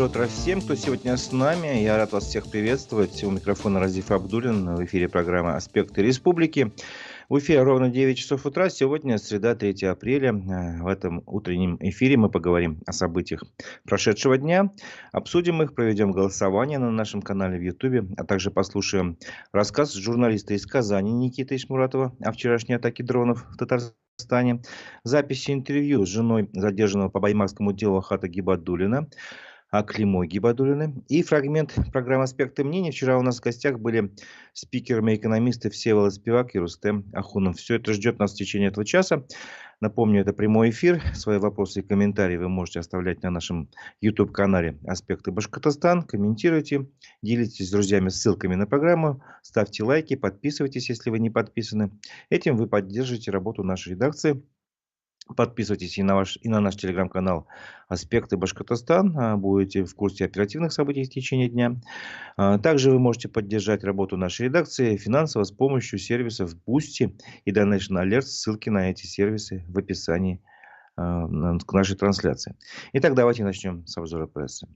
утро всем, кто сегодня с нами. Я рад вас всех приветствовать. У микрофона Разиф Абдуллин. В эфире программа «Аспекты республики». В эфире ровно 9 часов утра. Сегодня среда, 3 апреля. В этом утреннем эфире мы поговорим о событиях прошедшего дня. Обсудим их, проведем голосование на нашем канале в Ютубе, а также послушаем рассказ журналиста из Казани Никиты Ишмуратова о вчерашней атаке дронов в Татарстане. Записи интервью с женой задержанного по Баймакскому делу Ахата Гибадуллина, Климой Гибадуллиной. И фрагмент программы «Аспекты мнений». Вчера у нас в гостях были спикерами экономисты Всеволод Спивак и Рустем Ахунов. Все это ждет нас в течение этого часа. Напомню, это прямой эфир. Свои вопросы и комментарии вы можете оставлять на нашем YouTube-канале «Аспекты Башкортостан». Комментируйте, делитесь с друзьями ссылками на программу, ставьте лайки, подписывайтесь, если вы не подписаны. Этим вы поддержите работу нашей редакции. Подписывайтесь и на наш телеграм-канал «Аспекты Башкортостан». Будете в курсе оперативных событий в течение дня. Также вы можете поддержать работу нашей редакции финансово с помощью сервисов Boosty и Donation Alert. Ссылки на эти сервисы в описании к нашей трансляции. Итак, давайте начнем с обзора прессы.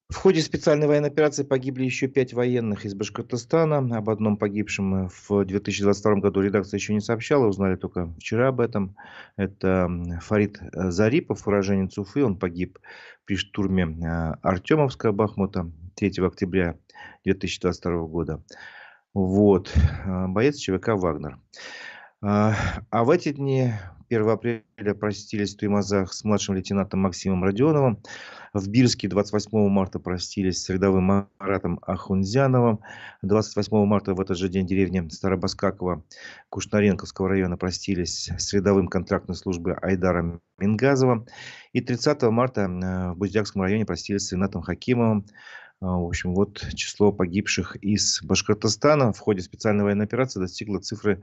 В ходе специальной военной операции погибли еще 5 военных из Башкортостана. Об одном погибшем в 2022 году редакция еще не сообщала, узнали только вчера об этом. Это Фарид Зарипов, уроженец Уфы. Он погиб при штурме Артемовска Бахмута 3 октября 2022 года. Вот. Боец ЧВК «Вагнер». А в эти дни, 1 апреля, простились в Туймазах с младшим лейтенантом Максимом Родионовым. В Бирске 28 марта простились с рядовым Маратом Ахунзяновым. 28 марта в этот же день в деревне Старобаскакова Кушнаренковского района простились с рядовым контрактной службы Айдаром Мингазовым. И 30 марта в Буздякском районе простились с Ринатом Хакимовым. В общем, вот число погибших из Башкортостана в ходе специальной военной операции достигло цифры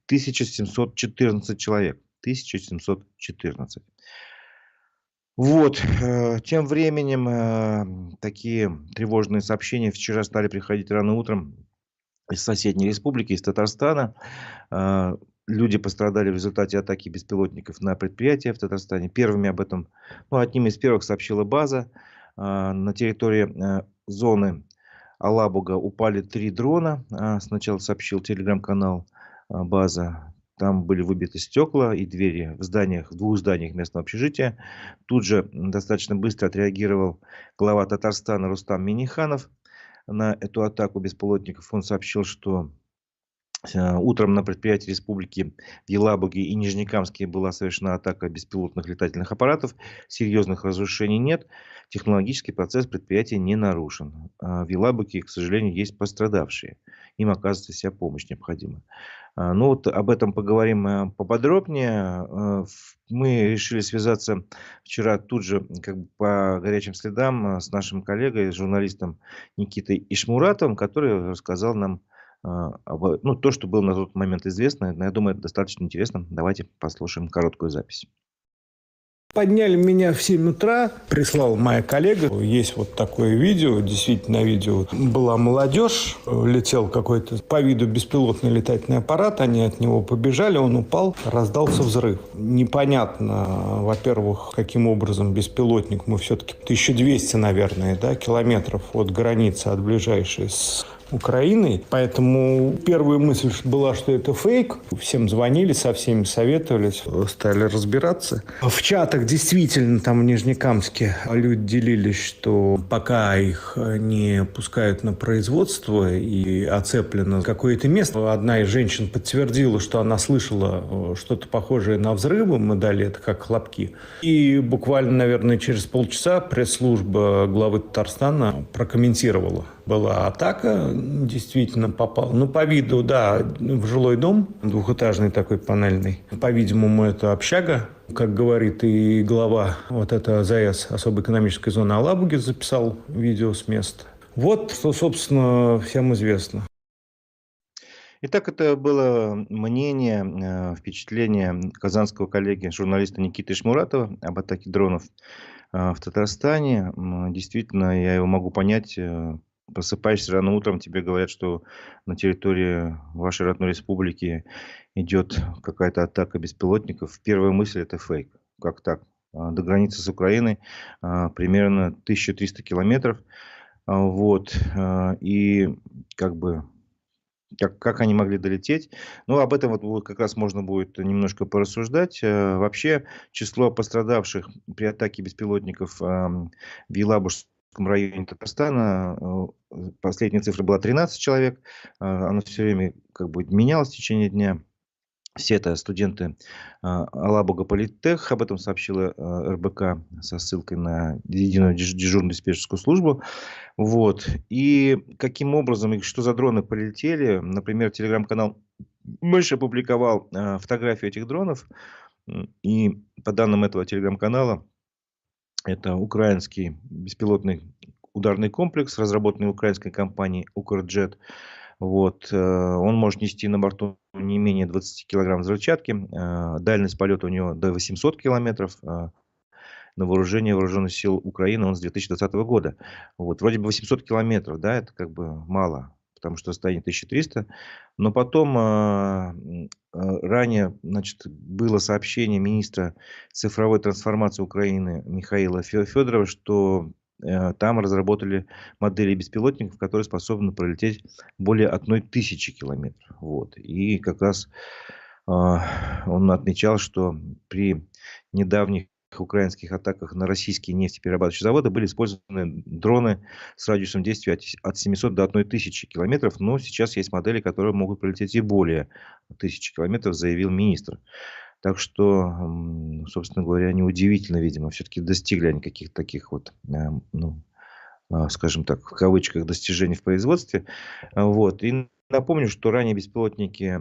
1714 человек. 1714. Вот. Тем временем такие тревожные сообщения вчера стали приходить рано утром из соседней республики, из Татарстана. Люди пострадали в результате атаки беспилотников на предприятия в Татарстане. Первыми об этом, одним из первых сообщила база. На территории зоны Алабуга упали 3 дрона. Сначала сообщил телеграм-канал «База». Там были выбиты стекла и двери в 2 зданиях местного общежития. Тут же достаточно быстро отреагировал глава Татарстана Рустам Минниханов на эту атаку беспилотников. Он сообщил, что утром на предприятии республики в Елабуге и Нижнекамске была совершена атака беспилотных летательных аппаратов. Серьезных разрушений нет. Технологический процесс предприятия не нарушен. В Елабуге, к сожалению, есть пострадавшие. Им оказывается вся помощь необходима. Об этом поговорим поподробнее. Мы решили связаться вчера тут же по горячим следам с нашим коллегой, журналистом Никитой Ишмуратовым, который рассказал нам то, что было на тот момент известно. Я думаю, это достаточно интересно. Давайте послушаем короткую запись. Подняли меня в 7 утра, прислала моя коллега. Есть вот такое видео, действительно видео. Была молодежь, летел какой-то по виду беспилотный летательный аппарат, они от него побежали, он упал, раздался взрыв. Непонятно, во-первых, каким образом беспилотник, мы все-таки 1200, наверное, километров от границы, от ближайшей с Украиной. Поэтому первая мысль была, что это фейк. Всем звонили, со всеми советовались, стали разбираться. В чатах действительно там в Нижнекамске люди делились, что пока их не пускают на производство и оцеплено какое-то место. Одна из женщин подтвердила, что она слышала что-то похожее на взрывы. Мы дали это как хлопки. И буквально, наверное, через полчаса пресс-служба главы Татарстана прокомментировала. Была атака, действительно попал. По виду, в жилой дом, двухэтажный такой панельный. По-видимому, это общага, как говорит и глава АЗС, особой экономической зоны Алабуги, записал видео с места. Вот, что, собственно, всем известно. Итак, это было мнение, впечатление казанского коллеги, журналиста Никиты Ишмуратова об атаке дронов в Татарстане. Действительно, я его могу понять. просыпаешься рано утром, тебе говорят, что на территории вашей родной республики идет какая-то атака беспилотников. Первая мысль — это фейк. Как так? До границы с Украиной примерно 1300 километров. Вот. И как бы как они могли долететь? Ну, об этом вот как раз можно будет немножко порассуждать. Вообще, число пострадавших при атаке беспилотников в Елабужском районе Татарстана, последняя цифра была 13 человек. Она все время как бы менялась в течение дня. Все это студенты Алабуга политех, об этом сообщила РБК со ссылкой на единую дежурную диспетчерскую службу. Вот. И каким образом, и что за дроны полетели, например, телеграм-канал Мышь опубликовал фотографию этих дронов. И по данным этого телеграм-канала, это украинский беспилотный ударный комплекс, разработанный украинской компанией «Укрджет». Вот. Он может нести на борту не менее 20 килограмм взрывчатки. Дальность полета у него до 800 километров. На вооружение вооруженных сил Украины он с 2020 года. Вот. Вроде бы 800 километров, да, это как бы мало, потому что расстояние 1300. Но потом ранее, значит, было сообщение министра цифровой трансформации Украины Михаила Федорова, что там разработали модели беспилотников, которые способны пролететь более 1000 километров. Вот. И как раз он отмечал, что при недавних украинских атаках на российские нефтеперерабатывающие заводы были использованы дроны с радиусом действия от 700 до 1000 километров. Но сейчас есть модели, которые могут пролететь и более 1000 километров, заявил министр. Так что, собственно говоря, неудивительно, видимо, все-таки достигли они каких-то таких вот, ну, скажем так, в кавычках, достижений в производстве. Вот. И напомню, что ранее беспилотники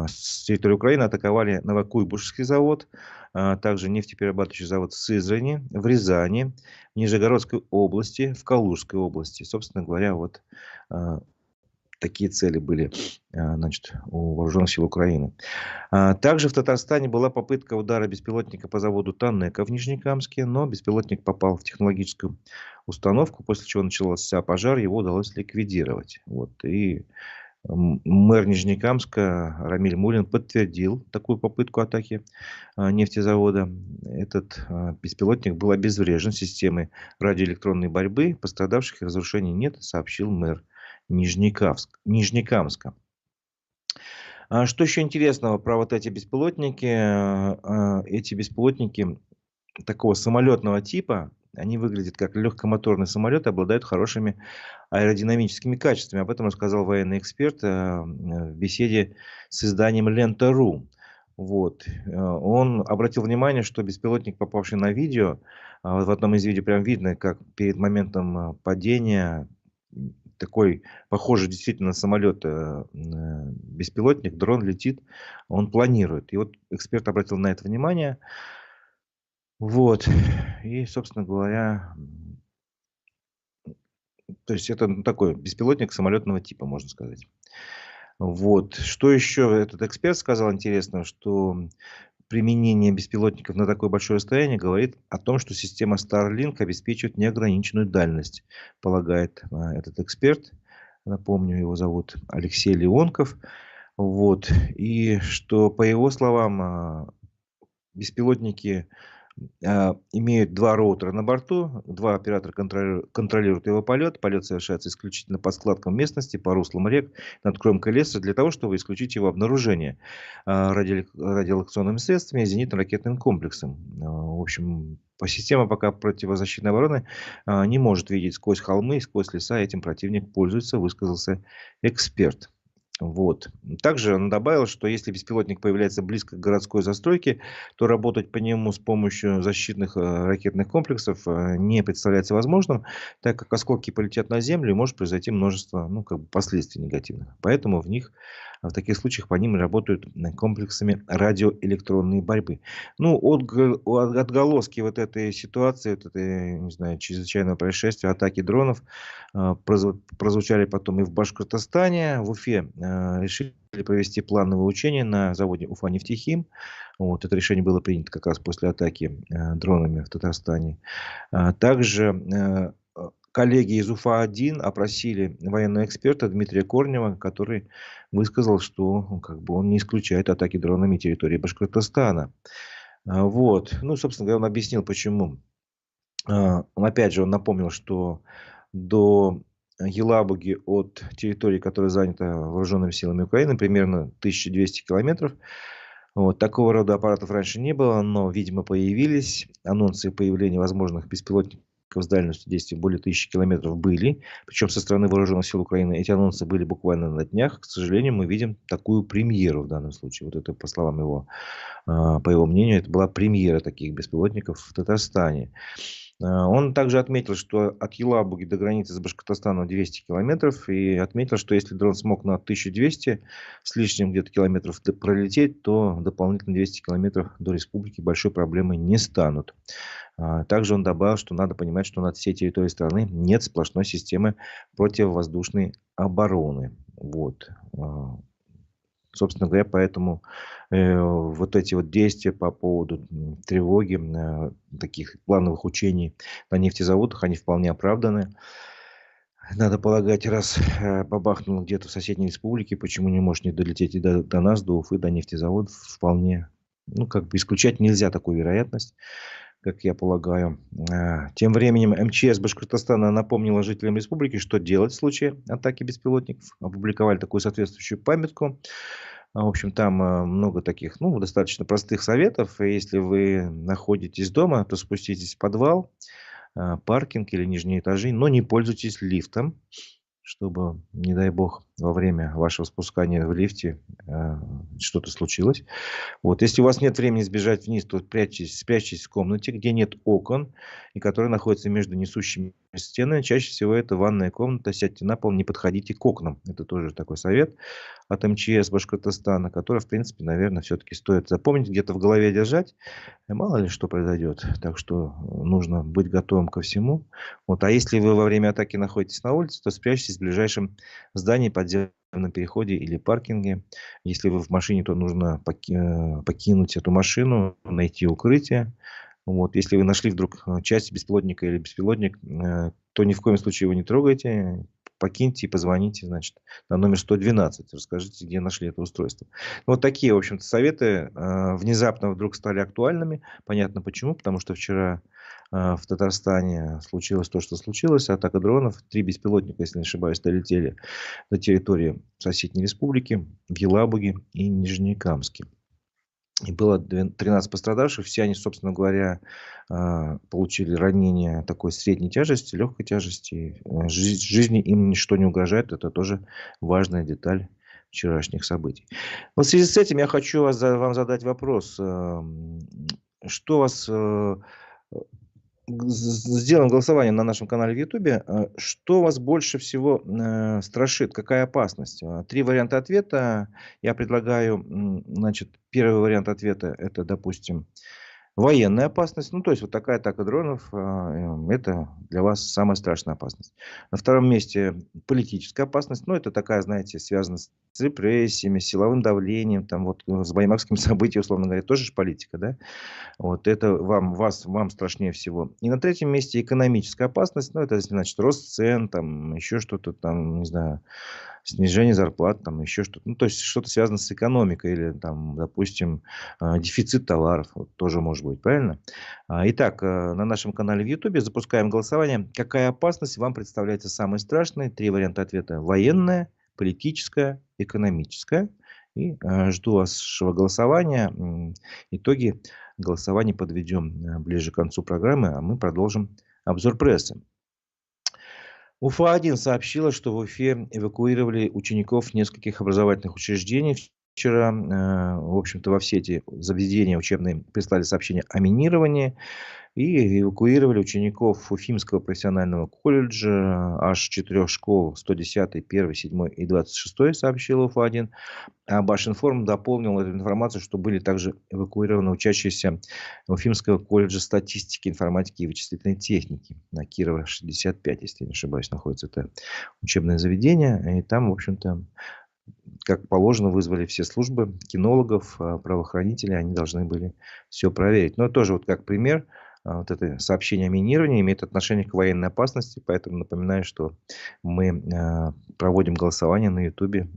с территории Украины атаковали Новокуйбышевский завод, также нефтеперерабатывающий завод в Сызрани, в Рязани, в Нижегородской области, в Калужской области. Собственно говоря, вот такие цели были, значит, у вооруженных сил Украины. Также в Татарстане была попытка удара беспилотника по заводу Танека в Нижнекамске, но беспилотник попал в технологическую установку, после чего начался пожар, его удалось ликвидировать. Вот. И мэр Нижнекамска Рамиль Мулин подтвердил такую попытку атаки нефтезавода. Этот беспилотник был обезврежен системой радиоэлектронной борьбы. Пострадавших и разрушений нет, сообщил мэр Нижнекамска. Что еще интересного про вот эти беспилотники? Эти беспилотники такого самолетного типа, они выглядят как легкомоторный самолет и обладают хорошими аэродинамическими качествами. Об этом рассказал военный эксперт в беседе с изданием «Лента.ру». Вот. Он обратил внимание, что беспилотник, попавший на видео, в одном из видео прям видно, как перед моментом падения такой, похожий действительно на самолет, беспилотник, дрон летит, он планирует. И вот эксперт обратил на это внимание. Вот. И, собственно говоря, то есть это такой беспилотник самолетного типа, можно сказать. Вот. Что еще этот эксперт сказал интересно, что применение беспилотников на такое большое расстояние говорит о том, что система Starlink обеспечивает неограниченную дальность, полагает этот эксперт. Напомню, его зовут Алексей Леонков. Вот. И что, по его словам, беспилотники имеют два роутера на борту, два оператора контролируют его полет. Полет совершается исключительно по складкам местности, по руслам рек, над кромкой леса, для того, чтобы исключить его обнаружение радиолокационными средствами и зенитно-ракетным комплексом. В общем, система пока противозащитной обороны не может видеть сквозь холмы, сквозь леса. Этим противник пользуется, высказался эксперт. Вот. Также он добавил, что если беспилотник появляется близко к городской застройке, то работать по нему с помощью защитных ракетных комплексов не представляется возможным, так как осколки полетят на землю и может произойти множество последствий негативных. Поэтому в таких случаях по ним работают комплексами радиоэлектронной борьбы. Ну, отголоски вот этой ситуации, вот этой, не знаю, чрезвычайного происшествия, атаки дронов прозвучали потом и в Башкортостане. В Уфе решили провести плановые учения на заводе Уфа-Нефтехим. Вот, это решение было принято как раз после атаки дронами в Татарстане. Также коллеги из УФА-1 опросили военного эксперта Дмитрия Корнева, который высказал, что как бы он не исключает атаки дронами территории Башкортостана. Вот. Ну, собственно говоря, он объяснил, почему. Опять же, он напомнил, что до Елабуги от территории, которая занята вооруженными силами Украины, примерно 1200 километров. Вот. Такого рода аппаратов раньше не было, но, видимо, появились. Анонсы появления возможных беспилотников с дальностью действия более 1000 километров были. Причем со стороны вооруженных сил Украины эти анонсы были буквально на днях. К сожалению, мы видим такую премьеру в данном случае. Вот это, по словам его, по его мнению, это была премьера таких беспилотников в Татарстане. Он также отметил, что от Елабуги до границы с Башкортостаном 200 километров. И отметил, что если дрон смог на 1200 с лишним где-то километров пролететь, то дополнительно 200 километров до республики большой проблемой не станут. Также он добавил, что надо понимать, что над всей территорией страны нет сплошной системы противовоздушной обороны. Вот. Собственно говоря, поэтому вот эти вот действия по поводу тревоги, таких плановых учений на нефтезаводах, они вполне оправданы. Надо полагать, раз бабахнуло где-то в соседней республике, почему не может не долететь и до нас, до Уфы, до нефтезаводов, вполне, ну, как бы исключать нельзя такую вероятность, как я полагаю. Тем временем МЧС Башкортостана напомнила жителям республики, что делать в случае атаки беспилотников. Опубликовали такую соответствующую памятку. В общем, там много таких, ну, достаточно простых советов. Если вы находитесь дома, то спуститесь в подвал, паркинг или нижние этажи, но не пользуйтесь лифтом, чтобы, не дай бог, во время вашего спускания в лифте что-то случилось. Вот. Если у вас нет времени сбежать вниз, то спрячьтесь в комнате, где нет окон, и которая находится между несущими стенами. Чаще всего это ванная комната. Сядьте на пол, не подходите к окнам. Это тоже такой совет от МЧС Башкортостана, который, в принципе, наверное, все-таки стоит запомнить, где-то в голове держать. Мало ли что произойдет. Так что нужно быть готовым ко всему. Вот. А если вы во время атаки находитесь на улице, то спрячьтесь в ближайшем здании, подземном переходе или паркинге. Если вы в машине, то нужно покинуть эту машину, найти укрытие. Вот. Если вы нашли вдруг часть беспилотника или беспилотник, то ни в коем случае его не трогайте. Покиньте и позвоните, значит, на номер 112. Расскажите, где нашли это устройство. Вот такие, в общем-то, советы внезапно вдруг стали актуальными. Понятно почему. Потому что вчера в Татарстане случилось то, что случилось. Атака дронов. 3 беспилотника, если не ошибаюсь, долетели до территории соседней республики, в Елабуге и Нижнекамске. И было 13 пострадавших. Все они, собственно говоря, получили ранения такой средней тяжести, легкой тяжести. Жизни им ничто не угрожает. Это тоже важная деталь вчерашних событий. Вот в связи с этим я хочу вам задать вопрос. Что вас... Сделаем голосование на нашем канале в Ютубе. Что вас больше всего страшит? Какая опасность? 3 варианта ответа. Я предлагаю, значит, первый вариант ответа — это, допустим, военная опасность. Ну, то есть, вот такая атака дронов — это для вас самая страшная опасность. На втором месте политическая опасность. Ну, это такая, знаете, связана с репрессиями, силовым давлением, там, вот, с баймакским событием, условно говоря, тоже же политика, да? Вот это вам страшнее всего. И на третьем месте экономическая опасность. Ну, это значит рост цен, там, еще что-то там, не знаю, снижение зарплат, там, еще что-то. Ну, то есть, что-то связано с экономикой или, там, допустим, дефицит товаров. Вот, тоже может быть, правильно? Итак, на нашем канале в Ютубе запускаем голосование. Какая опасность вам представляется самой страшной? 3 варианта ответа. Военная, политическая, экономическая. И жду вашего голосования. Итоги голосования подведем ближе к концу программы, а мы продолжим обзор прессы. УФА-1 сообщила, что в Уфе эвакуировали учеников нескольких образовательных учреждений. Вчера, в общем-то, во все эти заведения учебные прислали сообщение о минировании. И эвакуировали учеников Уфимского профессионального колледжа, аж 4 школ, 110, 1, 7 и 26, сообщил УФА-1. А Башинформ дополнил эту информацию, что были также эвакуированы учащиеся Уфимского колледжа статистики, информатики и вычислительной техники. На Кирова 65, если я не ошибаюсь, находится это учебное заведение. И там, в общем-то, как положено, вызвали все службы, кинологов, правоохранителей. Они должны были все проверить. Но тоже вот как пример вот это сообщение о минировании имеет отношение к военной опасности, поэтому напоминаю, что мы проводим голосование на Ютубе.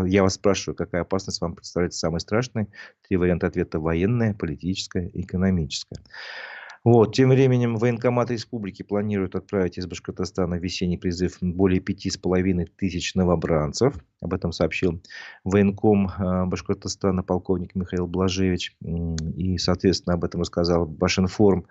Я вас спрашиваю, какая опасность вам представляется самой страшной? 3 варианта ответа: военная, политическая, экономическая. Вот. Тем временем военкомат республики планирует отправить из Башкортостана в весенний призыв более 5500 новобранцев. Об этом сообщил военком Башкортостана полковник Михаил Блажевич. И, соответственно, об этом рассказал Башинформ.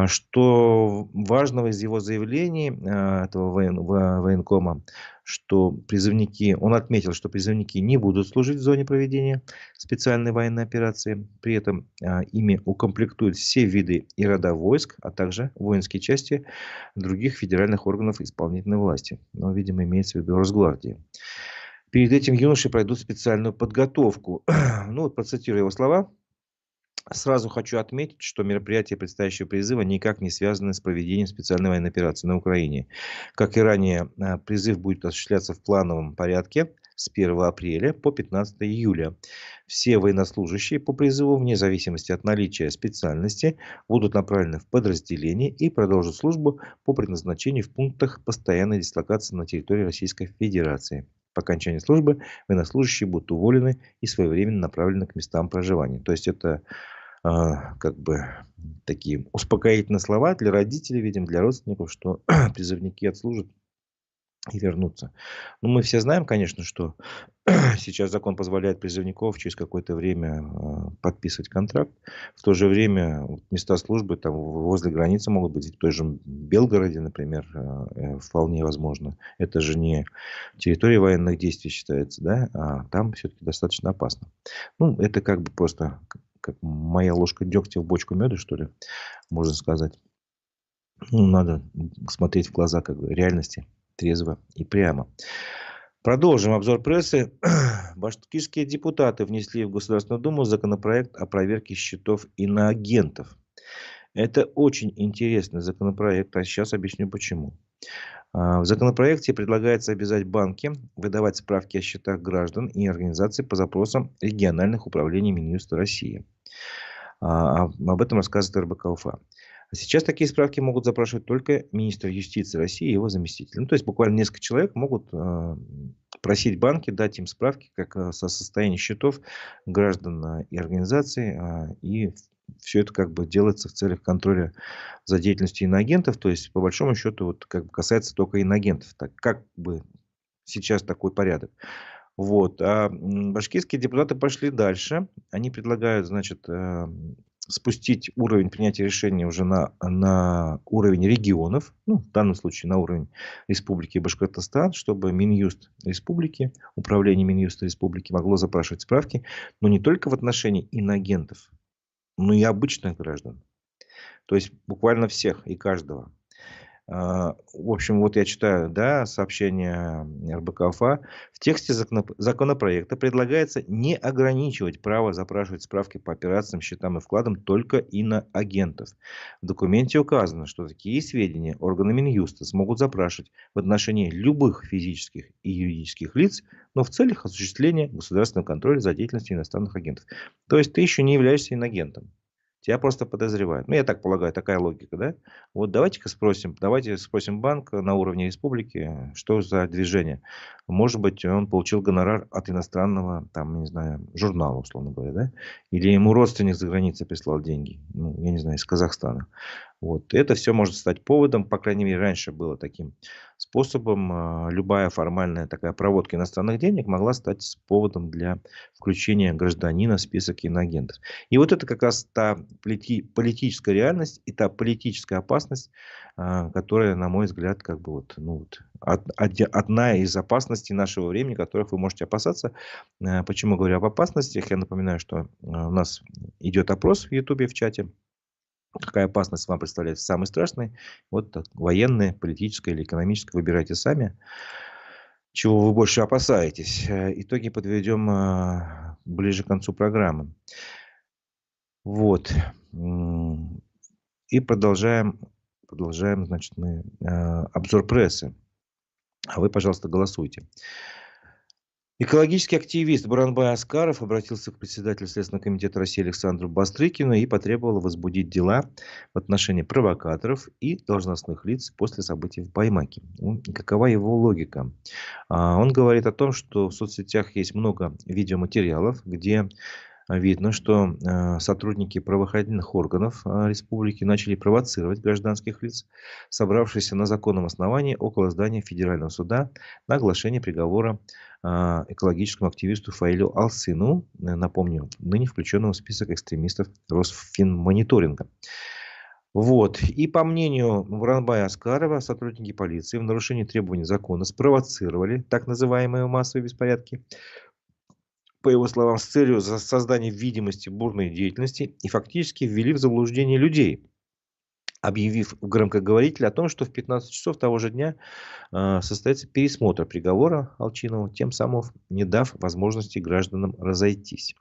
Что важного из его заявлений, этого военкома, что призывники, он отметил, что призывники не будут служить в зоне проведения специальной военной операции. При этом ими укомплектуют все виды и рода войск, а также воинские части других федеральных органов исполнительной власти. Но, видимо, имеется в виду Росгвардии. Перед этим юноши пройдут специальную подготовку. Ну вот процитирую его слова. Сразу хочу отметить, что мероприятия предстоящего призыва никак не связаны с проведением специальной военной операции на Украине. Как и ранее, призыв будет осуществляться в плановом порядке с 1 апреля по 15 июля. Все военнослужащие по призыву, вне зависимости от наличия специальности, будут направлены в подразделение и продолжат службу по предназначению в пунктах постоянной дислокации на территории Российской Федерации. По окончании службы военнослужащие будут уволены и своевременно направлены к местам проживания. То есть это как бы такие успокоительные слова для родителей, видимо, для родственников, что призывники отслужат и вернутся. Ну, мы все знаем, конечно, что сейчас закон позволяет призывников через какое-то время подписывать контракт. В то же время места службы там возле границы могут быть, в той же Белгороде, например, вполне возможно. Это же не территория военных действий считается, да, а там все-таки достаточно опасно. Ну, это как бы просто как моя ложка дегтя в бочку меда, что ли, можно сказать. Ну, надо смотреть в глаза как бы реальности трезво и прямо. Продолжим обзор прессы. Башкирские депутаты внесли в Государственную Думу законопроект о проверке счетов иноагентов. Это очень интересный законопроект, а сейчас объясню почему. В законопроекте предлагается обязать банки выдавать справки о счетах граждан и организаций по запросам региональных управлений Минюста России. Об этом рассказывает РБК Уфа. Сейчас такие справки могут запрашивать только министр юстиции России и его заместитель. Ну, то есть буквально несколько человек могут просить банки дать им справки как со состояния счетов граждан и организаций. И все это как бы делается в целях контроля за деятельностью иноагентов. То есть, по большому счету, вот как бы касается только иноагентов. Так, как бы сейчас такой порядок. Вот. А башкирские депутаты пошли дальше. Они предлагают, значит, спустить уровень принятия решений уже на уровень регионов, ну, в данном случае на уровень Республики Башкортостан, чтобы Минюст Республики, управление Минюста Республики могло запрашивать справки, но не только в отношении иноагентов, но и обычных граждан. То есть буквально всех и каждого. В общем, вот я читаю, да, сообщение РБК Уфа. В тексте законопроекта предлагается не ограничивать право запрашивать справки по операциям, счетам и вкладам только иноагентов. В документе указано, что такие сведения органы Минюста смогут запрашивать в отношении любых физических и юридических лиц, но в целях осуществления государственного контроля за деятельностью иностранных агентов. То есть ты еще не являешься иноагентом. Тебя просто подозревают. Ну, я так полагаю, такая логика, да? Вот давайте спросим банк на уровне республики, что за движение. Может быть, он получил гонорар от иностранного, там, не знаю, журнала, условно говоря, да? Или ему родственник за границей прислал деньги, ну, я не знаю, из Казахстана. Вот. Это все может стать поводом, по крайней мере, раньше было таким способом. Любая формальная такая проводка иностранных денег могла стать поводом для включения гражданина в список иноагентов. И вот это как раз та политическая реальность и та политическая опасность, которая, на мой взгляд, как бы вот, ну, вот, одна из опасностей нашего времени, которых вы можете опасаться. Почему говорю об опасностях? Я напоминаю, что у нас идет опрос в Ютубе, в чате. Какая опасность вам представляется самой страшной? Вот так, военная, политическая или экономическая. Выбирайте сами. Чего вы больше опасаетесь? Итоги подведем ближе к концу программы. Вот. И продолжаем, значит, мы обзор прессы. А вы, пожалуйста, голосуйте. Экологический активист Буранбай Аскаров обратился к председателю Следственного комитета России Александру Бастрыкину и потребовал возбудить дела в отношении провокаторов и должностных лиц после событий в Баймаке. Какова его логика? Он говорит о том, что в соцсетях есть много видеоматериалов, где видно, что сотрудники правоохранительных органов республики начали провоцировать гражданских лиц, собравшихся на законном основании около здания Федерального суда на оглашение приговора экологическому активисту Фаилю Алсыну, напомню, ныне включенному в список экстремистов Росфинмониторинга. Вот. И по мнению Буранбая Аскарова, сотрудники полиции в нарушении требований закона спровоцировали так называемые массовые беспорядки, по его словам, с целью создания видимости бурной деятельности и фактически ввели в заблуждение людей, объявив в громкоговорителе о том, что в 15 часов того же дня состоится пересмотр приговора Алчинова, тем самым не дав возможности гражданам разойтись.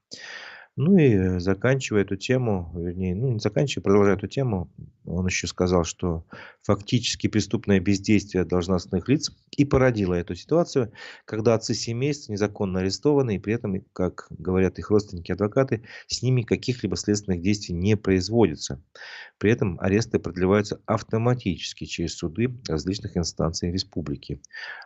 Ну и заканчивая эту тему, вернее, не заканчивая, продолжая эту тему, он еще сказал, что фактически преступное бездействие должностных лиц и породило эту ситуацию, когда отцы семейств незаконно арестованы, и при этом, как говорят их родственники-адвокаты, с ними каких-либо следственных действий не производится. При этом аресты продлеваются автоматически через суды различных инстанций республики.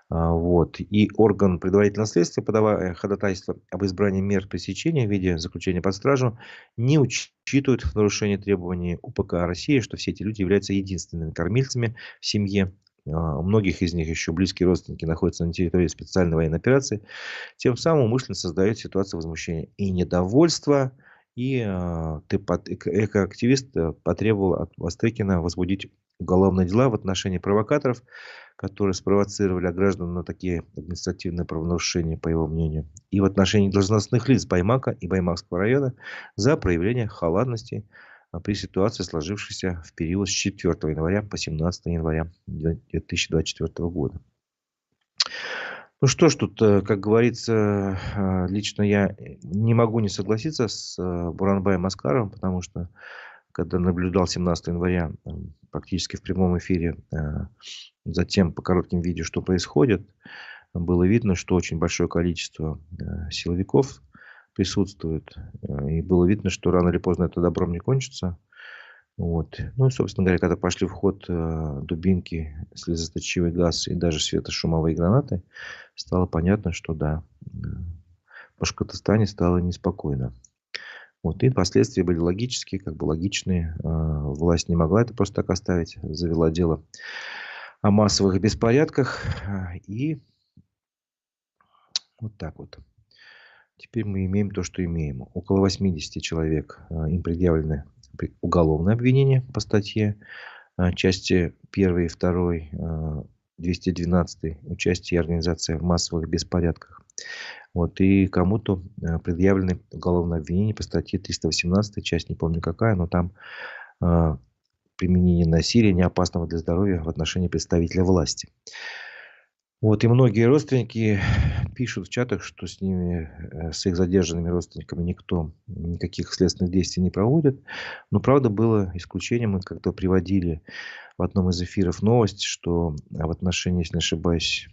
Вот. И орган предварительного следствия, подавая ходатайство об избрании мер пресечения в виде заключения под стражу, не учитывают в нарушении требований УПК России, что все эти люди являются единственными кормильцами в семье. У многих из них еще близкие родственники находятся на территории специальной военной операции. Тем самым умышленно создает ситуацию возмущения и недовольства. И экоактивист потребовал от Бастрыкина возбудить уголовные дела в отношении провокаторов, которые спровоцировали граждан на такие административные правонарушения, по его мнению, и в отношении должностных лиц Баймака и Баймакского района за проявление халатности при ситуации, сложившейся в период с 4 января по 17 января 2024 года. Ну что ж, тут, как говорится, лично я не могу не согласиться с Буранбаем Аскаровым, потому что, когда наблюдал 17 января практически в прямом эфире, затем по коротким видео, что происходит, было видно, что очень большое количество силовиков присутствует. И было видно, что рано или поздно это добром не кончится. Вот. Ну и, собственно говоря, когда пошли в ход дубинки, слезоточивый газ и даже светошумовые гранаты, стало понятно, что да, в Башкортостане стало неспокойно. Вот. И последствия были логические, как бы логичные. Власть не могла это просто так оставить. Завела дело о массовых беспорядках. И вот так вот. Теперь мы имеем то, что имеем. Около 80 человек, им предъявлены уголовное обвинение по статье, части 1 и 2, 212 участие и организация в массовых беспорядках. Вот, и кому-то предъявлены уголовное обвинение по статье 318, часть не помню какая, но там применение насилия, неопасного для здоровья в отношении представителя власти. Вот, и многие родственники пишут в чатах, что с ними, с их задержанными родственниками никто никаких следственных действий не проводит. Но, правда, было исключением. Мы как-то приводили в одном из эфиров новость, что в отношении, если не ошибаюсь,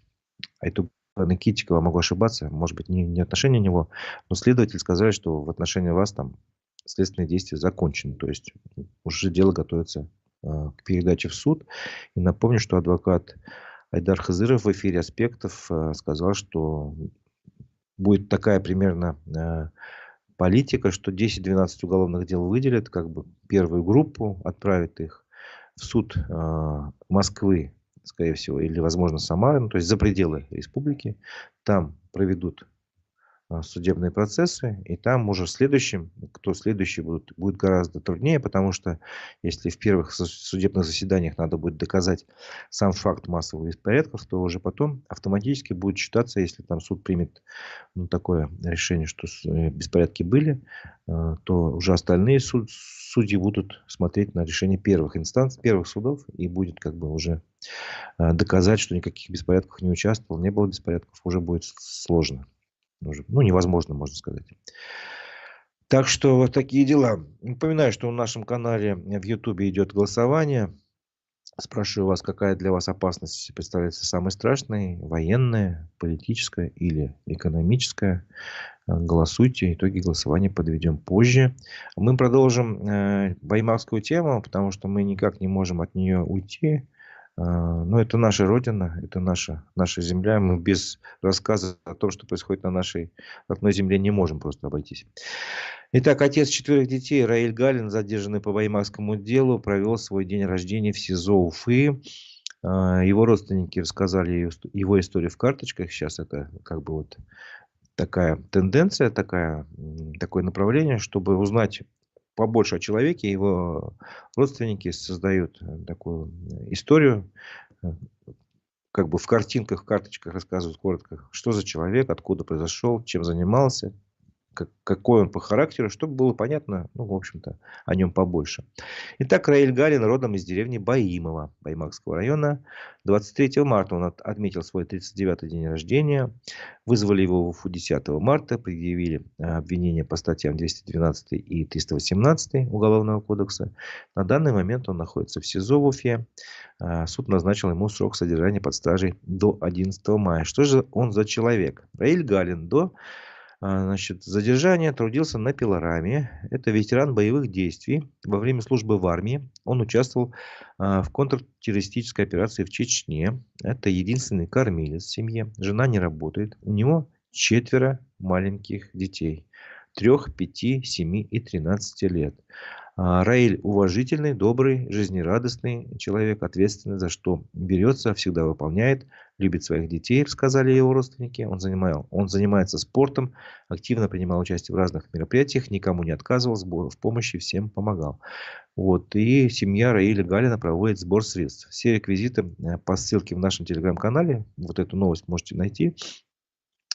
Айтугана Никитикова, могу ошибаться, может быть, не отношение него, но следователь сказали, что в отношении вас там следственные действия закончены. То есть уже дело готовится к передаче в суд. И напомню, что адвокат Айдар Хызыров в эфире «Аспектов» сказал, что будет такая примерно политика, что 10-12 уголовных дел выделят, как бы первую группу, отправят их в суд Москвы, скорее всего, или, возможно, Самары, ну, то есть за пределы республики. Там проведут судебные процессы, и там уже следующим, кто следующий будет гораздо труднее, потому что если в первых судебных заседаниях надо будет доказать сам факт массовых беспорядков, то уже потом автоматически будет считаться, если там суд примет такое решение, что беспорядки были, то уже остальные судьи будут смотреть на решение первых инстанций, первых судов, и будет как бы уже доказать, что никаких беспорядков не участвовал, не было беспорядков, уже будет сложно. Ну, невозможно, можно сказать. Так что вот такие дела. Напоминаю, что на нашем канале в Ютубе идет голосование. Спрашиваю вас, какая для вас опасность представляется самой страшной? Военная, политическая или экономическая? Голосуйте. Итоги голосования подведем позже. Мы продолжим баймакскую тему, потому что мы никак не можем от нее уйти. Но это наша родина, это наша земля. Мы без рассказа о том, что происходит на нашей родной земле, не можем просто обойтись. Итак, отец 4 детей Раиль Галин, задержанный по баймакскому делу, провел свой день рождения в СИЗО Уфы. Его родственники рассказали его историю в карточках. Сейчас это как бы вот такая тенденция, такое направление, чтобы узнать побольше о человеке. Его родственники создают такую историю, как бы в картинках, в карточках рассказывают коротко, что за человек, откуда произошел, чем занимался, какой он по характеру, чтобы было понятно, в общем-то, о нем побольше. Итак, Раиль Галин родом из деревни Баимово Баймакского района. 23 марта он отметил свой 39-й день рождения. Вызвали его в Уфу 10 марта, предъявили обвинения по статьям 212 и 318 Уголовного кодекса. На данный момент он находится в СИЗО в Уфе. Суд назначил ему срок содержания под стражей до 11 мая. Что же он за человек? Раиль Галин до задержания трудился на пилораме. Это ветеран боевых действий. Во время службы в армии он участвовал в контртеррористической операции в Чечне. Это единственный кормилец в семье. Жена не работает. У него 4 маленьких детей. 3, 5, 7 и 13 лет. Раиль уважительный, добрый, жизнерадостный человек, ответственный за что берется, всегда выполняет, любит своих детей, рассказали его родственники. Он занимается спортом, активно принимал участие в разных мероприятиях, никому не отказывал, в помощи всем помогал. И семья Раиля Галина проводит сбор средств. Все реквизиты по ссылке в нашем телеграм-канале. Вот эту новость можете найти.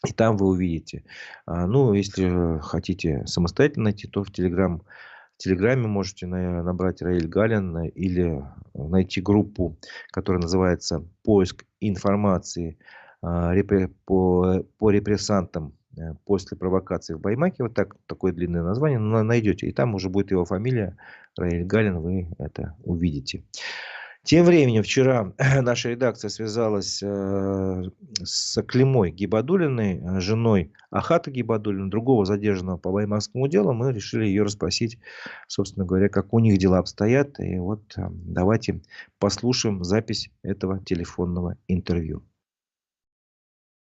И там вы увидите. Если хотите самостоятельно найти, то в Телеграме можете набрать Раиль Галин или найти группу, которая называется «Поиск информации по репрессантам после провокации в Баймаке». Вот такое длинное название, но найдете. И там уже будет его фамилия Раиль Галин, вы это увидите. Тем временем вчера наша редакция связалась с Климой Гибадуллиной, женой Ахата Гибадуллина, другого задержанного по баймакскому делу. Мы решили ее расспросить, собственно говоря, как у них дела обстоят. И давайте послушаем запись этого телефонного интервью.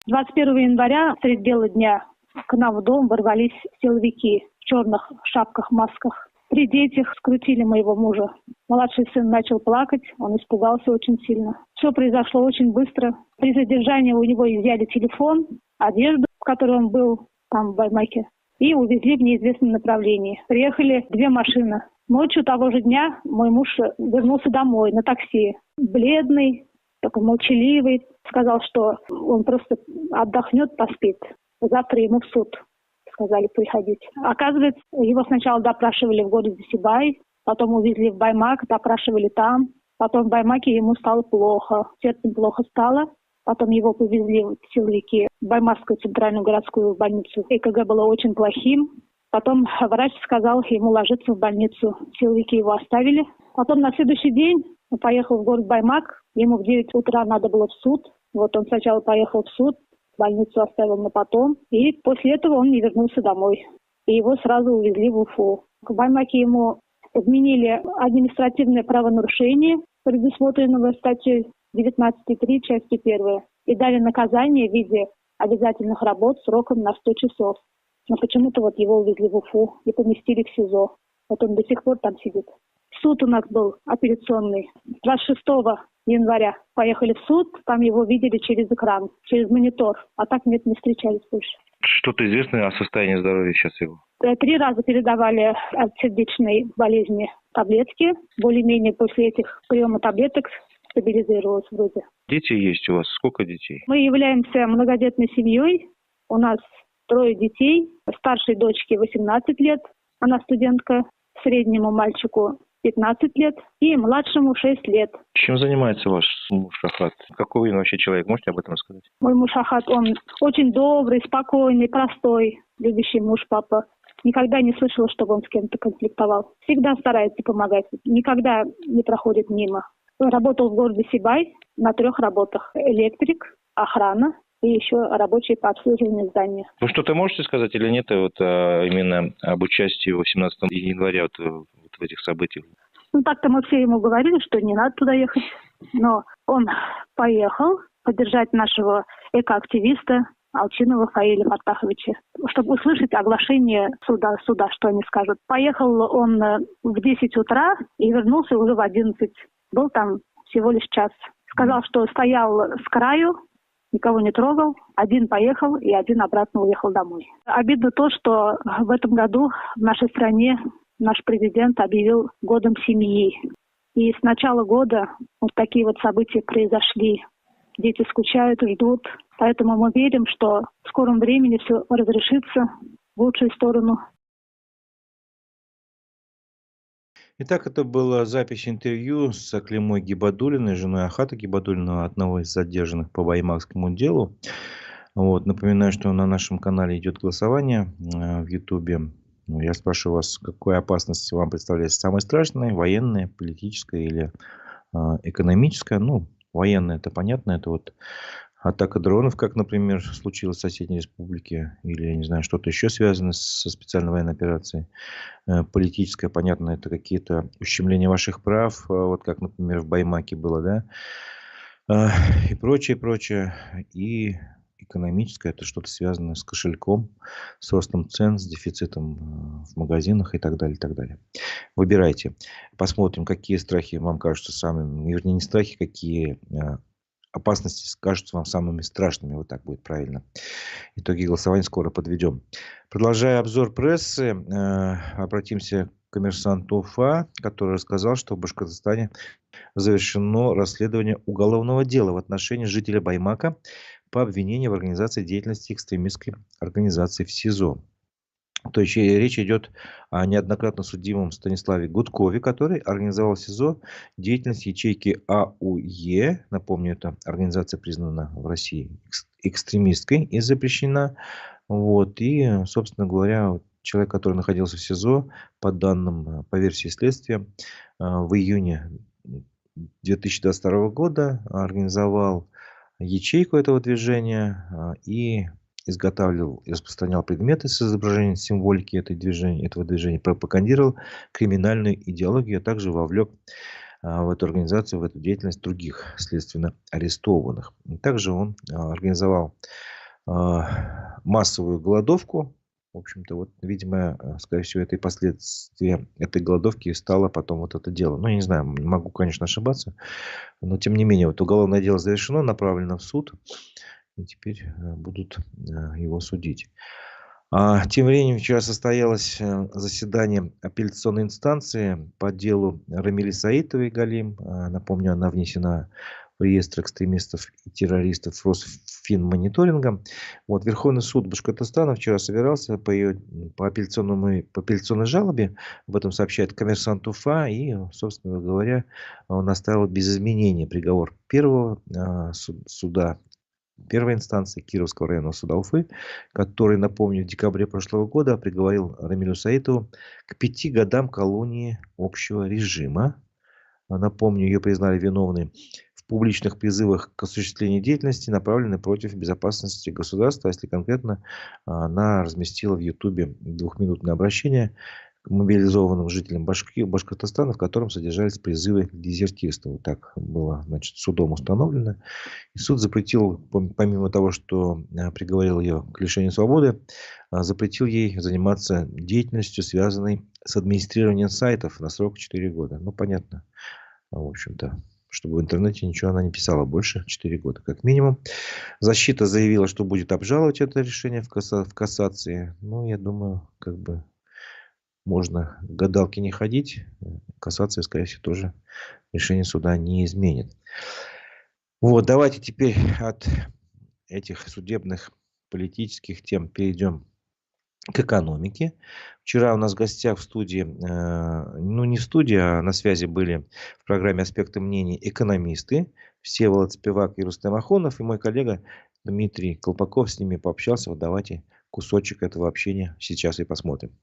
21 января, средь бела дня, к нам в дом ворвались силовики в черных шапках, масках. При детях скрутили моего мужа. Младший сын начал плакать, он испугался очень сильно. Все произошло очень быстро. При задержании у него изъяли телефон, одежду, в которой он был там в Баймаке, и увезли в неизвестном направлении. Приехали 2 машины. Ночью того же дня мой муж вернулся домой на такси. Бледный, такой молчаливый. Сказал, что он просто отдохнет, поспит. Завтра ему в суд. Сказали приходить. Оказывается, его сначала допрашивали в городе Сибай, потом увезли в Баймак, допрашивали там. Потом в Баймаке ему стало плохо, сердцем плохо стало. Потом его повезли силовики в Баймакскую центральную городскую больницу. ЭКГ было очень плохим. Потом врач сказал ему ложиться в больницу. Силовики его оставили. Потом на следующий день он поехал в город Баймак. Ему в 9 утра надо было в суд. Он сначала поехал в суд. Больницу оставил на потом. И после этого он не вернулся домой. И его сразу увезли в Уфу. В Баймаке ему вменили административное правонарушение, предусмотренное статьей 19.3, частью 1. И дали наказание в виде обязательных работ сроком на 100 часов. Но почему-то его увезли в Уфу и поместили в СИЗО. Он до сих пор там сидит. Суд у нас был апелляционный. 26 января поехали в суд, там его видели через экран, через монитор. А так нет, не встречались больше. Что-то известно о состоянии здоровья сейчас его? 3 раза передавали от сердечной болезни таблетки. Более-менее после этих приема таблеток стабилизировалась вроде. Дети есть у вас? Сколько детей? Мы являемся многодетной семьей. У нас 3 детей. Старшей дочке 18 лет, она студентка. Среднему мальчику 15 лет и младшему 6 лет. Чем занимается ваш муж Ахат? Какой он вообще человек? Можете об этом сказать? Мой муж Ахат, он очень добрый, спокойный, простой, любящий муж, папа. Никогда не слышала, чтобы он с кем-то конфликтовал. Всегда старается помогать, никогда не проходит мимо. Работал в городе Сибай на 3 работах. Электрик, охрана и еще рабочие по обслуживанию здания. Вы что-то можете сказать или нет именно об участии 18 января в этих событиях? Ну, так-то мы все ему говорили, что не надо туда ехать. Но он поехал поддержать нашего экоактивиста Алчинова Фаиля Фаттаховича, чтобы услышать оглашение суда, что они скажут. Поехал он в 10 утра и вернулся уже в 11. Был там всего лишь час. Сказал, что стоял с краю, никого не трогал. Один поехал и один обратно уехал домой. Обидно то, что в этом году в нашей стране наш президент объявил годом семьи. И с начала года вот такие вот события произошли. Дети скучают, ждут. Поэтому мы верим, что в скором времени все разрешится в лучшую сторону. Итак, это была запись интервью с Аклимой Гибадуллиной, женой Ахата Гибадуллина, одного из задержанных по баймакскому делу. Вот, напоминаю, что на нашем канале идет голосование в Ютубе. Я спрашиваю вас, какая опасность вам представляется самой страшной, военная, политическая или экономическая? Ну, военная, это понятно, это вот атака дронов, как, например, случилось в соседней республике, или, я не знаю, что-то еще связано со специальной военной операцией. Политическое, понятно, это какие-то ущемления ваших прав, вот как, например, в Баймаке было, да, и прочее, прочее. И экономическое, это что-то связанное с кошельком, с ростом цен, с дефицитом в магазинах и так далее, и так далее. Выбирайте. Посмотрим, какие страхи вам кажутся самыми, вернее, не страхи, какие опасности кажутся вам самыми страшными. Вот так будет правильно. Итоги голосования скоро подведем. Продолжая обзор прессы, обратимся к коммерсанту Уфа, который рассказал, что в Башкортостане завершено расследование уголовного дела в отношении жителя Баймака по обвинению в организации деятельности экстремистской организации в СИЗО. То есть речь идет о неоднократно судимом Станиславе Гудкове, который организовал в СИЗО деятельность ячейки АУЕ. Напомню, эта организация признана в России экстремистской и запрещена. Вот. И, собственно говоря, человек, который находился в СИЗО, по данным, по версии следствия, в июне 2022 года организовал ячейку этого движения и изготавливал и распространял предметы с изображением символики этого движения, пропагандировал криминальную идеологию, а также вовлек в эту организацию, в эту деятельность других следственно арестованных. Также он организовал массовую голодовку. В общем-то, вот, видимо, скорее всего, это и последствия этой голодовки стало потом вот это дело. Ну, я не знаю, могу, конечно, ошибаться, но тем не менее, вот уголовное дело завершено, направлено в суд, и теперь будут его судить. Тем временем вчера состоялось заседание апелляционной инстанции по делу Рамили Саитовой Галим. Напомню, она внесена в реестр экстремистов и террористов Росфинмониторинга. Вот, Верховный суд Башкортостана вчера собирался по апелляционной жалобе. Об этом сообщает коммерсант Уфа. И, собственно говоря, он оставил без изменения приговор первого суда, первой инстанции Кировского районного суда Уфы, который, напомню, в декабре прошлого года приговорил Рамилю Саитову к 5 годам колонии общего режима. Напомню, ее признали виновной в публичных призывах к осуществлению деятельности, направленной против безопасности государства. Если конкретно, она разместила в Ютубе 2-минутное обращение к мобилизованным жителям Башкортостана, в котором содержались призывы к дезертирству. Так было, значит, судом установлено. И суд запретил, помимо того, что приговорил ее к лишению свободы, запретил ей заниматься деятельностью, связанной с администрированием сайтов на срок 4 года. Ну, понятно, в общем-то, чтобы в интернете ничего она не писала больше 4 года, как минимум. Защита заявила, что будет обжаловать это решение в кассации. Ну, я думаю, как бы можно к гадалке не ходить. Кассация, скорее всего, тоже решение суда не изменит. Вот, давайте теперь от этих судебных политических тем перейдем к экономике. Вчера у нас в гостях в студии, ну не в студии, а на связи были в программе «Аспекты мнений» экономисты Всеволод Спивак и Рустем Ахунов, и мой коллега Дмитрий Колпаков с ними пообщался. Вот давайте кусочек этого общения сейчас и посмотрим.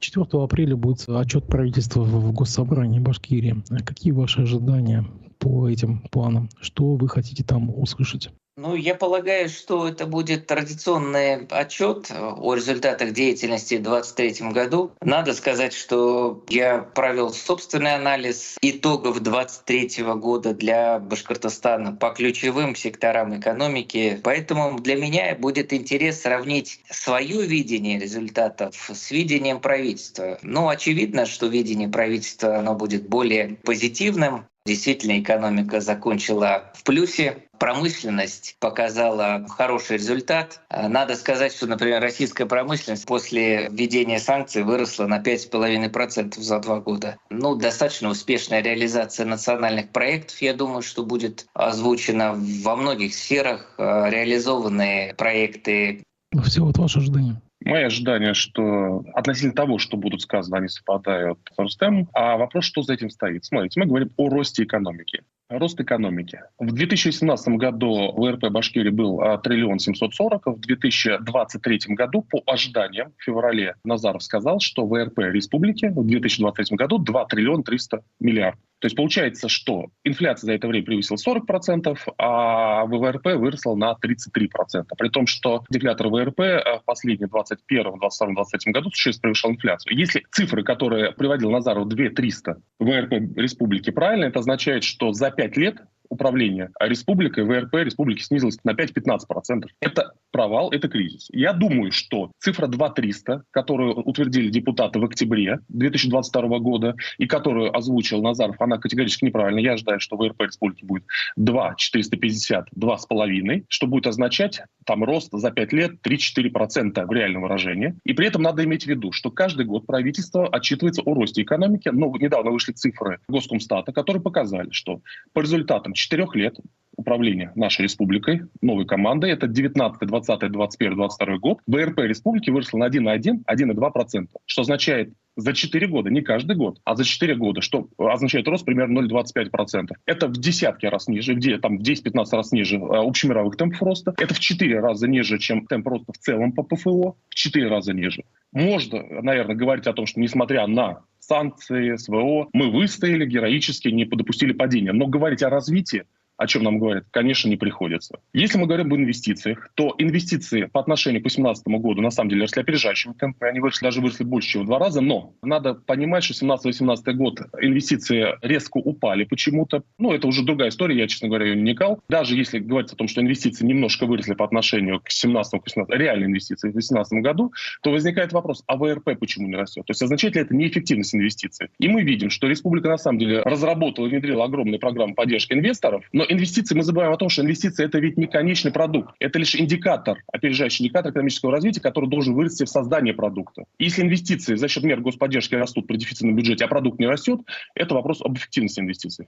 4 апреля будет отчет правительства в Госсобрании Башкирии. Какие ваши ожидания по этим планам? Что вы хотите там услышать? Ну, я полагаю, что это будет традиционный отчет о результатах деятельности в 2023 году. Надо сказать, что я провел собственный анализ итогов 2023 года для Башкортостана по ключевым секторам экономики. Поэтому для меня будет интерес сравнить свое видение результатов с видением правительства. Ну, очевидно, что видение правительства оно будет более позитивным. Действительно, экономика закончила в плюсе. Промышленность показала хороший результат. Надо сказать, что, например, российская промышленность после введения санкций выросла на 5,5% за 2 года. Ну, достаточно успешная реализация национальных проектов. Я думаю, что будет озвучена во многих сферах, реализованные проекты. Все, вот ваши ожидания. Мои ожидания, что относительно того, что будут сказаны, они совпадают с Рустемом. А вопрос, что за этим стоит? Смотрите, мы говорим о росте экономики. Рост экономики. В 2018 году ВРП Башкирии был 1 740 000 000. В 2023 году, по ожиданиям, в феврале Назаров сказал, что ВРП республики в 2023 году 2 300 000 000 000. То есть получается, что инфляция за это время превысила 40%, а ВВРП выросла на 33%. При том, что деклятор ВРП в последние 2021, 2022, 2023 году существенно превышал инфляцию. Если цифры, которые приводил Назаров, 2 300 ВРП республики, правильно, это означает, что за 5 лет управления республикой, ВРП республики снизилась на 5-15%. Это провал, это кризис. Я думаю, что цифра 2 300, которую утвердили депутаты в октябре 2022 года и которую озвучил Назаров, она категорически неправильна. Я ожидаю, что ВРП республики будет 2 450, 2,5, что будет означать там рост за 5 лет 3-4% в реальном выражении. И при этом надо иметь в виду, что каждый год правительство отчитывается о росте экономики. Но недавно вышли цифры Госкомстата, которые показали, что по результатам 4 лет управления нашей республикой, новой командой, это 19, 20, 21, 22 год, ВРП республики выросло на 1,1, 1,2%, что означает за 4 года, не каждый год, а за 4 года, что означает рост примерно 0,25%. Это в десятки раз ниже, в 10-15 раз ниже общемировых темпов роста. Это в 4 раза ниже, чем темп роста в целом по ПФО, в 4 раза ниже. Можно, наверное, говорить о том, что несмотря на санкции, СВО, мы выстояли героически, не допустили падения. Но говорить о развитии, о чем нам говорят, конечно, не приходится. Если мы говорим об инвестициях, то инвестиции по отношению к 2018 году на самом деле росли опережающим темпом, они даже выросли больше, чем в 2 раза, но надо понимать, что 17-18 год инвестиции резко упали почему-то. Ну, это уже другая история, я, честно говоря, ее не вникал. Даже если говорить о том, что инвестиции немножко выросли по отношению к 17-18, реальные инвестиции в 2018 году, то возникает вопрос, а ВРП почему не растет? То есть означает ли это неэффективность инвестиций? И мы видим, что республика на самом деле разработала и внедрила огромные программы поддержки инвесторов, но инвестиции, мы забываем о том, что инвестиции — это ведь не конечный продукт. Это лишь индикатор, опережающий индикатор экономического развития, который должен вырасти в создание продукта. Если инвестиции за счет мер господдержки растут при дефицитном бюджете, а продукт не растет, это вопрос об эффективности инвестиций.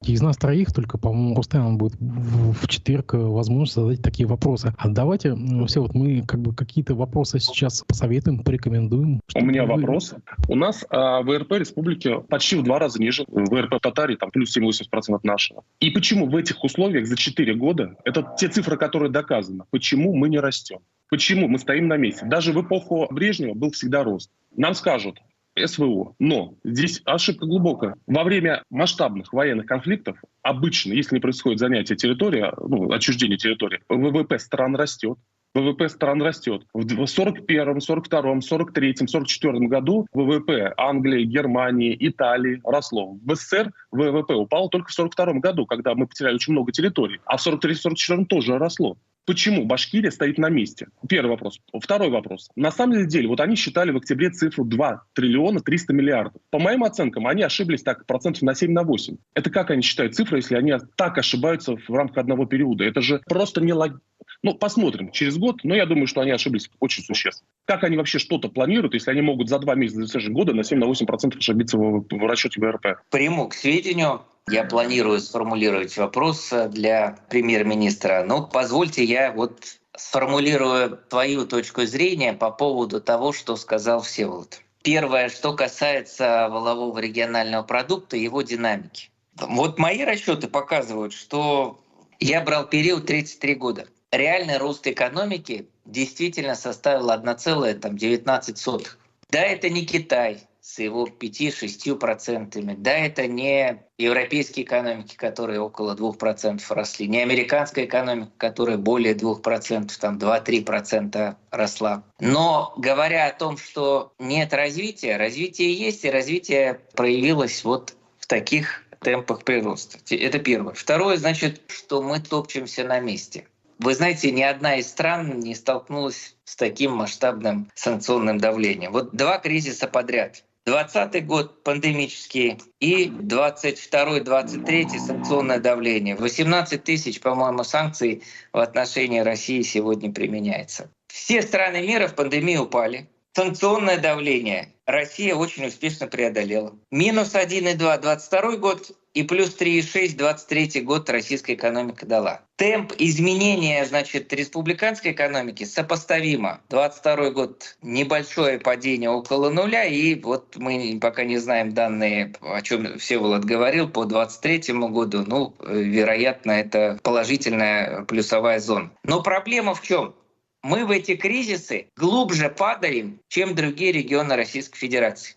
Из нас троих только, по-моему, Рустем будет в четверг возможность задать такие вопросы. А давайте все вот мы как бы какие-то вопросы сейчас посоветуем, порекомендуем. У меня вопрос. У нас ВРП республики почти в 2 раза ниже. ВРП Татарии там плюс 7-80% от нашего. И почему в этих условиях за 4 года, это те цифры, которые доказаны, почему мы не растем? Почему мы стоим на месте? Даже в эпоху Брежнева был всегда рост. Нам скажут, СВО. Но здесь ошибка глубокая. Во время масштабных военных конфликтов обычно, если не происходит занятие территории, отчуждение территории, ВВП стран растет. ВВП стран растет. В 41-м, 42-м, 43-м, 44-м году ВВП Англии, Германии, Италии росло. В СССР ВВП упал только в 42-м году, когда мы потеряли очень много территорий. А в 43-44-м тоже росло. Почему Башкирия стоит на месте? Первый вопрос. Второй вопрос. На самом деле, вот они считали в октябре цифру 2 300 000 000. По моим оценкам, они ошиблись так процентов на 7-8. Это как они считают цифры, если они так ошибаются в рамках одного периода? Это же просто не логично. Ну, посмотрим через год, но я думаю, что они ошиблись очень существенно. Как они вообще что-то планируют, если они могут за 2 месяца следующего года на 7-8% ошибиться в расчете ВРП? Приму к сведению. Я планирую сформулировать вопрос для премьер-министра. Но позвольте я вот сформулирую твою точку зрения по поводу того, что сказал Всеволод. Первое, что касается валового регионального продукта и его динамики. Вот мои расчеты показывают, что я брал период 33 года. Реальный рост экономики действительно составил 1,19. Да, это не Китай с его 5-6%. Да, это не европейские экономики, которые около 2% росли, не американская экономика, которая более 2%, там 2-3% росла. Но говоря о том, что нет развития, развитие есть, и развитие проявилось вот в таких темпах прироста. Это первое. Второе, значит, что мы топчемся на месте. Вы знаете, ни одна из стран не столкнулась с таким масштабным санкционным давлением. Вот два кризиса подряд. 2020 год пандемический и 22-23 санкционное давление. 18 тысяч, по-моему, санкций в отношении России сегодня применяется. Все страны мира в пандемии упали. Санкционное давление Россия очень успешно преодолела. Минус 1,2 22 год и плюс 3,6 23 год российская экономика дала. Темп изменения, значит, республиканской экономики сопоставимо. 22 год небольшое падение около нуля, и вот мы пока не знаем данные, о чем Всеволод говорил, по 23 году, ну, вероятно, это положительная плюсовая зона. Но проблема в чем? Мы в эти кризисы глубже падаем, чем другие регионы Российской Федерации.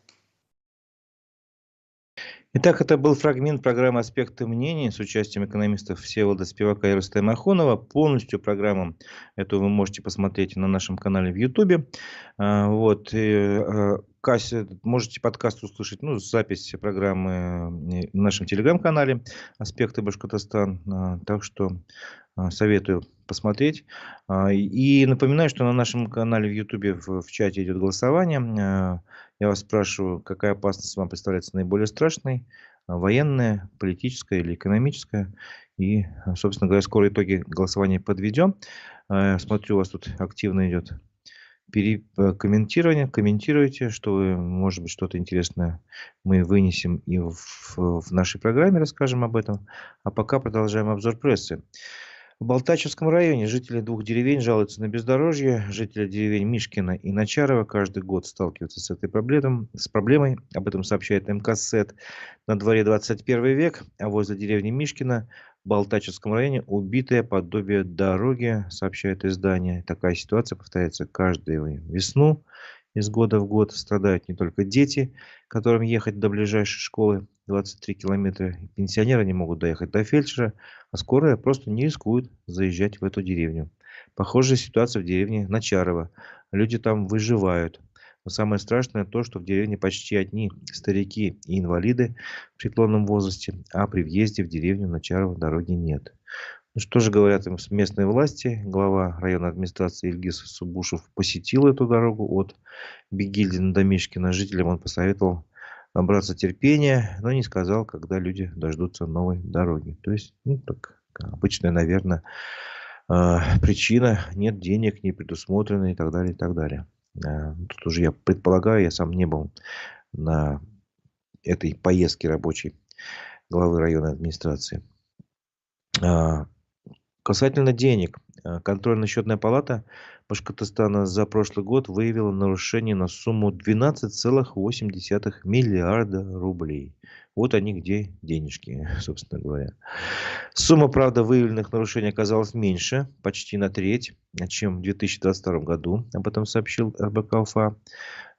Итак, это был фрагмент программы «Аспекты мнений» с участием экономистов Всеволода Спивака и Рустема Ахунова. Полностью программу эту вы можете посмотреть на нашем канале в Ютубе. Вот. Можете подкаст услышать, ну, запись программы на нашем телеграм-канале «Аспекты Башкортостан». Так что советую посмотреть. И напоминаю, что на нашем канале в Ютубе в чате идет голосование. Я вас спрашиваю, какая опасность вам представляется наиболее страшной? Военная, политическая или экономическая? И, собственно говоря, скоро итоги голосования подведем. Смотрю, у вас тут активно идет комментирование. Комментируйте, что вы, может быть, что-то интересное мы вынесем и в нашей программе расскажем об этом. А пока продолжаем обзор прессы. В Балтачевском районе жители двух деревень жалуются на бездорожье. Жители деревень Мишкина и Начарова каждый год сталкиваются с этой проблемой. Об этом сообщает МКСЭД. На дворе 21 век, а возле деревни Мишкина в Балтачевском районе убитое подобие дороги, сообщает издание. Такая ситуация повторяется каждую весну. Из года в год страдают не только дети, которым ехать до ближайшей школы 23 километра. Пенсионеры не могут доехать до фельдшера, а скорая просто не рискует заезжать в эту деревню. Похожая ситуация в деревне Начарова. Люди там выживают. Но самое страшное то, что в деревне почти одни старики и инвалиды в преклонном возрасте, а при въезде в деревню Начарова дороги нет. Ну, что же говорят им местные власти? Глава районной администрации Ильгиз Субушев посетил эту дорогу от Бегильдина до Мишкина. Жителям он посоветовал набраться терпения, но не сказал, когда люди дождутся новой дороги. То есть, ну, так, обычная, наверное, причина: нет денег, не предусмотрено и так далее, и так далее. Тут уже я предполагаю, я сам не был на этой поездке рабочей главы районной администрации. Касательно денег. Контрольно-счетная палата Башкортостана за прошлый год выявила нарушение на сумму 12,8 миллиарда рублей. Вот они где денежки, собственно говоря. Сумма, правда, выявленных нарушений оказалась меньше, почти на треть, чем в 2022 году. Об этом сообщил РБК Уфа.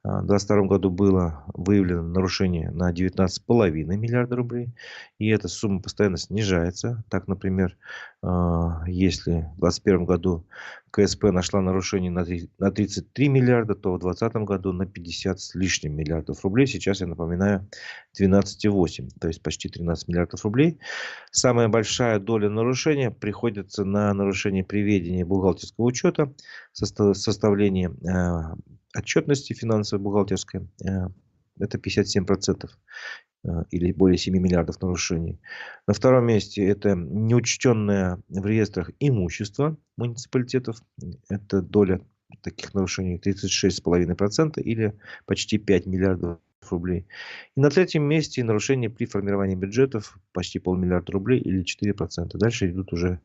В 2022 году было выявлено нарушение на 19,5 миллиарда рублей. И эта сумма постоянно снижается. Так, например, если в 2021 году КСП нашла нарушение на 33 миллиарда, то в 2020 году на 50 с лишним миллиардов рублей. Сейчас, я напоминаю, 12,8, то есть почти 13 миллиардов рублей. Самая большая доля нарушения приходится на нарушение при ведении бухгалтерского учета, составление отчетности финансовой бухгалтерской. Это 57%. Или более 7 миллиардов нарушений. На втором месте это неучтенное в реестрах имущество муниципалитетов. Это доля таких нарушений 36,5% или почти 5 миллиардов рублей. И на третьем месте нарушения при формировании бюджетов почти полмиллиарда рублей или 4%. Дальше идут уже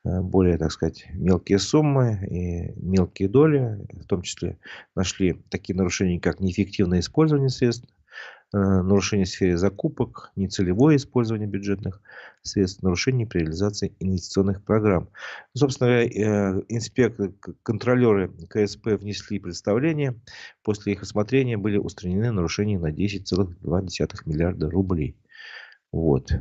более, так сказать, мелкие суммы и мелкие доли. В том числе нашли такие нарушения, как неэффективное использование средств нарушение в сфере закупок, нецелевое использование бюджетных средств, нарушение при реализации инвестиционных программ. Собственно говоря, инспекторы, контролеры КСП внесли представление. После их рассмотрения были устранены нарушения на 10,2 миллиарда рублей. Вот.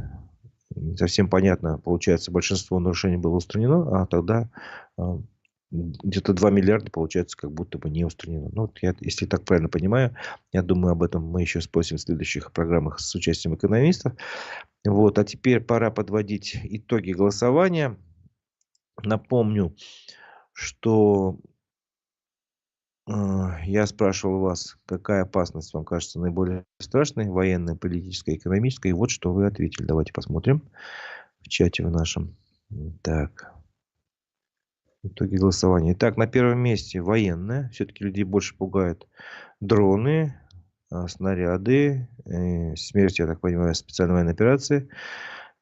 Не совсем понятно, получается, большинство нарушений было устранено, а тогда где-то 2 миллиарда, получается, как будто бы не устранено. Ну, вот я, если так правильно понимаю, я думаю, об этом мы еще спросим в следующих программах с участием экономистов. Вот. А теперь пора подводить итоги голосования. Напомню, что я спрашивал вас, какая опасность вам кажется наиболее страшной, военная, политическая, экономическая. И вот что вы ответили. Давайте посмотрим в чате в нашем. Так. Итоги голосования. Итак, на первом месте военная. Все-таки людей больше пугают дроны, снаряды, смерть, я так понимаю, специальной военной операции.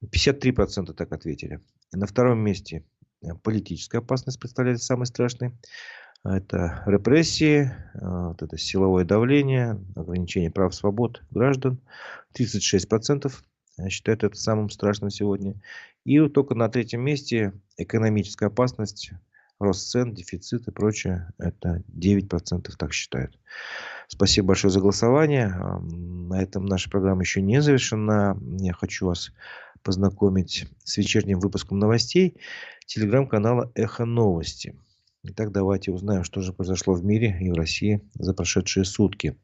53% так ответили. И на втором месте политическая опасность представляет самый страшный. Это репрессии, вот это силовое давление, ограничение прав и свобод граждан. 36% считают это самым страшным сегодня. И вот только на третьем месте экономическая опасность, рост цен, дефицит и прочее. Это 9% так считают. Спасибо большое за голосование. На этом наша программа еще не завершена. Я хочу вас познакомить с вечерним выпуском новостей телеграм-канала «Эхо Новости». Итак, давайте узнаем, что же произошло в мире и в России за прошедшие сутки.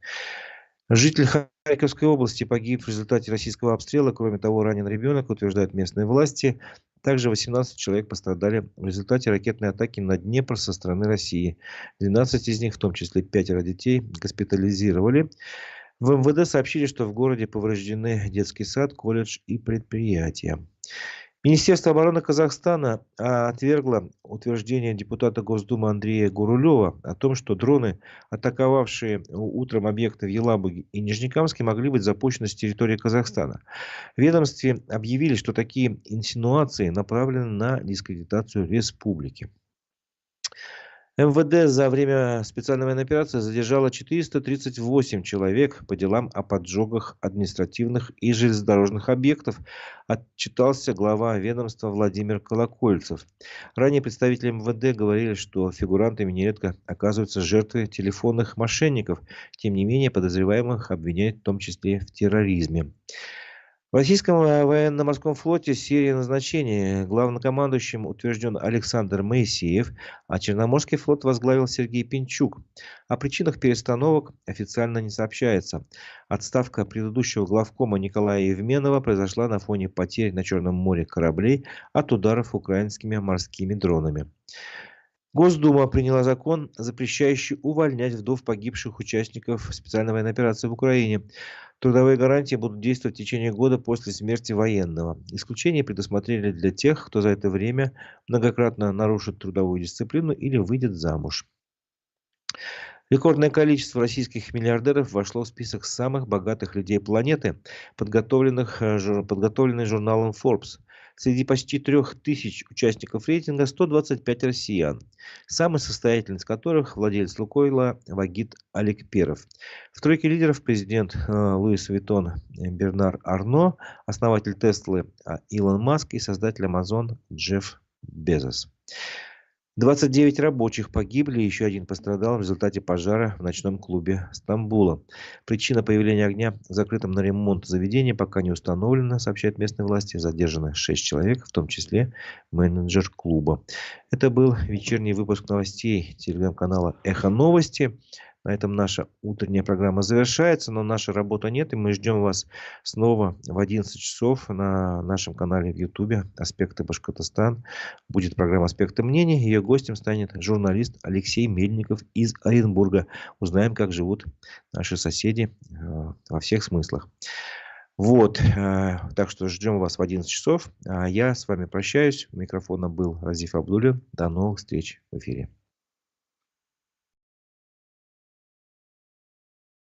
Житель Харьковской области погиб в результате российского обстрела. Кроме того, ранен ребенок, утверждают местные власти. Также 18 человек пострадали в результате ракетной атаки на Днепр со стороны России. 12 из них, в том числе 5 детей, госпитализировали. В МВД сообщили, что в городе повреждены детский сад, колледж и предприятия. Министерство обороны Казахстана отвергло утверждение депутата Госдумы Андрея Гурулева о том, что дроны, атаковавшие утром объекты в Елабуге и Нижнекамске, могли быть запущены с территории Казахстана. В ведомстве объявили, что такие инсинуации направлены на дискредитацию республики. МВД за время специальной военной операции задержало 438 человек по делам о поджогах административных и железнодорожных объектов, отчитался глава ведомства Владимир Колокольцев. Ранее представители МВД говорили, что фигурантами нередко оказываются жертвы телефонных мошенников. Тем не менее, подозреваемых обвиняют в том числе в терроризме. В российском военно-морском флоте серия назначений. Главнокомандующим утвержден Александр Моисеев, а Черноморский флот возглавил Сергей Пинчук. О причинах перестановок официально не сообщается. Отставка предыдущего главкома Николая Евменова произошла на фоне потерь на Черном море кораблей от ударов украинскими морскими дронами. Госдума приняла закон, запрещающий увольнять вдов погибших участников специальной военной операции в Украине. Трудовые гарантии будут действовать в течение года после смерти военного. Исключение предусмотрели для тех, кто за это время многократно нарушит трудовую дисциплину или выйдет замуж. Рекордное количество российских миллиардеров вошло в список самых богатых людей планеты, подготовленный журналом Forbes. Среди почти 3000 участников рейтинга 125 россиян, самый состоятельный из которых владелец Лукойла Вагит Алекперов. В тройке лидеров президент Луис Виттон Бернар Арно, основатель Теслы Илон Маск и создатель Амазон Джефф Безос. 29 рабочих погибли, еще один пострадал в результате пожара в ночном клубе Стамбула. Причина появления огня в закрытом на ремонт заведении пока не установлена, сообщают местные власти. Задержаны 6 человек, в том числе менеджер клуба. Это был вечерний выпуск новостей телеграм-канала «Эхо Новости». На этом наша утренняя программа завершается, но наша работа нет, и мы ждем вас снова в 11 часов на нашем канале в Ютубе «Аспекты Башкортостан». Будет программа «Аспекты мнений». Ее гостем станет журналист Алексей Мельников из Оренбурга. Узнаем, как живут наши соседи во всех смыслах. Вот, так что ждем вас в 11 часов. А я с вами прощаюсь. У микрофона был Разиф Абдуллин. До новых встреч в эфире.